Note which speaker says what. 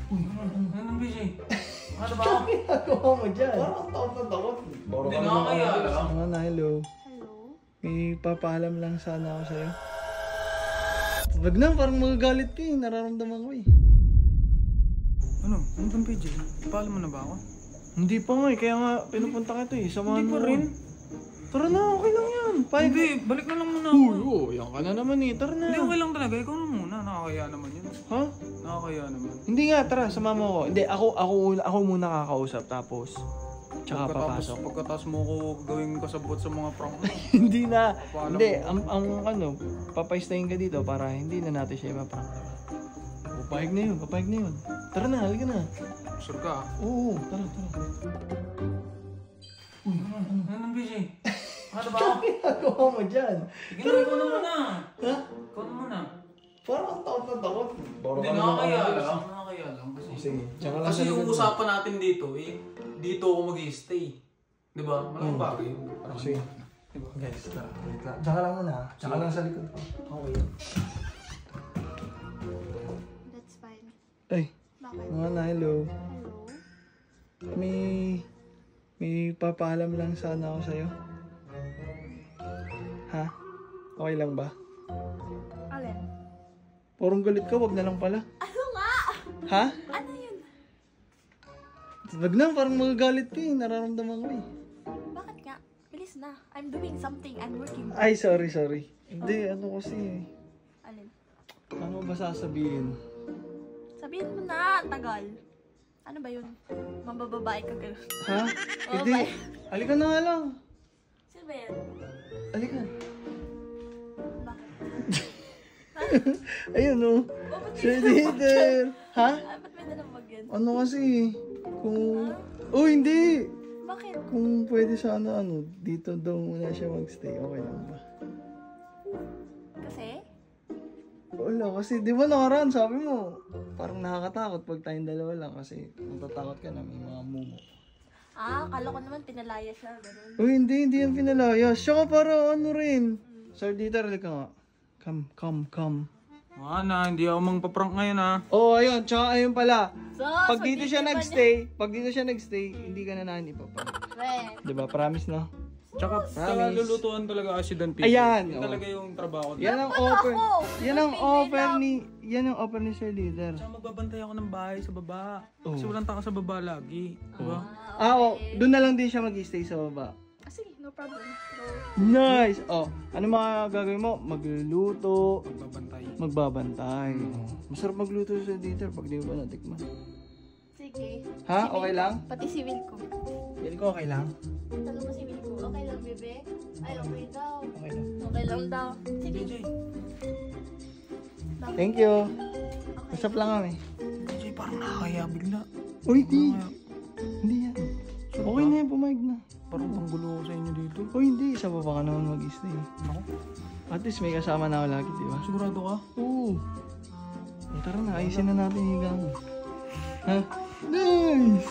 Speaker 1: Anong busy? Ano ba?
Speaker 2: Ano ginagawa mo dyan?
Speaker 3: Parang takot na takot.
Speaker 1: Hindi nakakaya lang.
Speaker 2: Hello.
Speaker 4: Hello?
Speaker 2: May papaalam lang sana ako sa'yo. Wag na, parang magagalit ka eh. Nararamdaman ko eh.
Speaker 1: Ano? Ano bang PJ? Paalam mo na ba ako?
Speaker 2: Hindi pa nga eh. Kaya nga pinupunta ka ito eh. Samahan
Speaker 1: Hindi
Speaker 2: mo
Speaker 1: pa
Speaker 2: ako.
Speaker 1: rin.
Speaker 2: Tara na, okay lang yan.
Speaker 1: Hindi, balik na lang muna ako.
Speaker 2: Uy, oh, yan ka na naman eh. Tara na.
Speaker 1: Hindi, okay lang talaga. Ikaw na muna. Nakakaya naman yun.
Speaker 2: Ha?
Speaker 1: Nakakaya naman.
Speaker 2: Hindi nga, tara, sama mo ako. Hindi, ako muna kakausap tapos tsaka papasok.
Speaker 1: Pagkatapos mo ko gawing kasabot sa mga prank mo.
Speaker 2: Hindi na.
Speaker 1: Paano
Speaker 2: Hindi,
Speaker 1: mo?
Speaker 2: ang ano, papaistayin ka dito para hindi na natin siya ipaprank. Papayag na yun. Tara na, halika na.
Speaker 1: Sure ka?
Speaker 2: Oo, tara.
Speaker 1: Uy, anong busy? Ano ba?
Speaker 2: Ano ginagawa mo dyan?
Speaker 1: Ikaw na muna.
Speaker 2: Ha?
Speaker 1: Ikaw na muna.
Speaker 3: Parang takot na takot.
Speaker 1: Hindi, nakakaya lang. Nakakaya lang.
Speaker 2: Sige, tsaka lang
Speaker 1: Kasi
Speaker 2: sa
Speaker 1: yung
Speaker 2: likod mo.
Speaker 1: usapan natin dito, dito ako mag-i-stay. Di ba? Malaking bagay yun.
Speaker 2: Sige.
Speaker 1: Diba?
Speaker 2: Guys, tara. Wait lang. Tsaka lang muna. Tsaka lang sa likod ko. Okay.
Speaker 4: That's fine.
Speaker 2: Ay,
Speaker 4: Bakit?
Speaker 2: mga na, hello.
Speaker 4: Hello?
Speaker 2: May papaalam lang sana ako sa'yo. Ha? Okay lang ba?
Speaker 4: Alin?
Speaker 2: Parang galit ka, wag na lang pala.
Speaker 4: Ano nga?
Speaker 2: Ha?
Speaker 4: Ano yun?
Speaker 2: Wag na, parang magagalit ka eh. Nararamdaman ko eh.
Speaker 4: Bakit nga? Bilis na. I'm doing something. I'm working.
Speaker 2: Ay, sorry. Hindi, ano kasi.
Speaker 4: Alin?
Speaker 2: Ano ba sasabihin?
Speaker 4: Sabihin mo na. Tagal. Ano ba yun? Mambababae ka gano'n.
Speaker 2: Ha? Hindi.
Speaker 4: bye.
Speaker 2: Halika na nga lang.
Speaker 4: Sino ba yan?
Speaker 2: Halika.
Speaker 4: Bakit?
Speaker 2: Ayun oh.
Speaker 4: Ba't
Speaker 2: Si leader. Ha?
Speaker 4: ba't may nalambag yan?
Speaker 2: Ano kasi? Kung... Oh, hindi.
Speaker 4: Bakit?
Speaker 2: Kung pwede sana dito daw muna siya magstay. Okay lang ba?
Speaker 4: Kasi?
Speaker 2: Wala, kasi di ba nakaraan sabi mo, parang nakakatakot pag tayong dalawa lang kasi natatakot ka na may mga mumo.
Speaker 4: Kala ko naman pinalaya siya. Ganun.
Speaker 2: Oh, hindi yan pinalayas. Tsaka para ano rin. Sir Dieter, halika nga. Come.
Speaker 1: Hindi ako mang-paprank ngayon ha.
Speaker 2: Oh, ayun. Tsaka ayun pala.
Speaker 4: Sus,
Speaker 2: Pag dito siya nagstay, hindi ka na nanin ipaprank.
Speaker 4: Friend.
Speaker 2: Diba? Promise na.
Speaker 1: Tsaka
Speaker 2: Promise.
Speaker 1: lulutuan talaga kasi doon, PJ.
Speaker 2: Ayan,
Speaker 1: Yun
Speaker 2: oh.
Speaker 1: talaga yung trabaho doon.
Speaker 2: Yan ang
Speaker 4: Wala
Speaker 2: offer.
Speaker 4: ako.
Speaker 2: Yan ang offer ni Sir Leader.
Speaker 1: Tsaka magbabantay ako ng bahay sa baba. Kasi
Speaker 2: Oh.
Speaker 1: walang tao sa baba lagi. Diba?
Speaker 2: Doon na lang din siya mag-stay sa baba.
Speaker 4: Sige, no problem. Go.
Speaker 2: Nice! Oh, ano mga gagawin mo? Magluluto,
Speaker 1: Magbabantay.
Speaker 2: magbabantay. Masarap magluto sa Dieter pag di mo ba natikman.
Speaker 4: Sige.
Speaker 2: Ha? Okay lang?
Speaker 4: Pati si Will ko.
Speaker 2: Yan ko okay lang.
Speaker 4: Tanong mo si Will ko. Okay lang, bebe? Ay, okay daw.
Speaker 2: Okay lang.
Speaker 4: Okay lang daw. Sige.
Speaker 1: PJ,
Speaker 2: Thank you. Masarap lang kami.
Speaker 1: PJ parang nakakaya bigla.
Speaker 2: Uy, di.
Speaker 1: Nakakaya.
Speaker 2: Hindi yan. Okay na yan, pumayag na.
Speaker 1: Parang panggulo ko sa inyo dito.
Speaker 2: Uy, hindi. Sa baba ka naman mag-stay.
Speaker 1: Ako?
Speaker 2: At least may kasama na ako lagi, di ba?
Speaker 1: Sigurado ka?
Speaker 2: Oo. Tara na, ayusin na natin yung higa mo. Ha? Nice!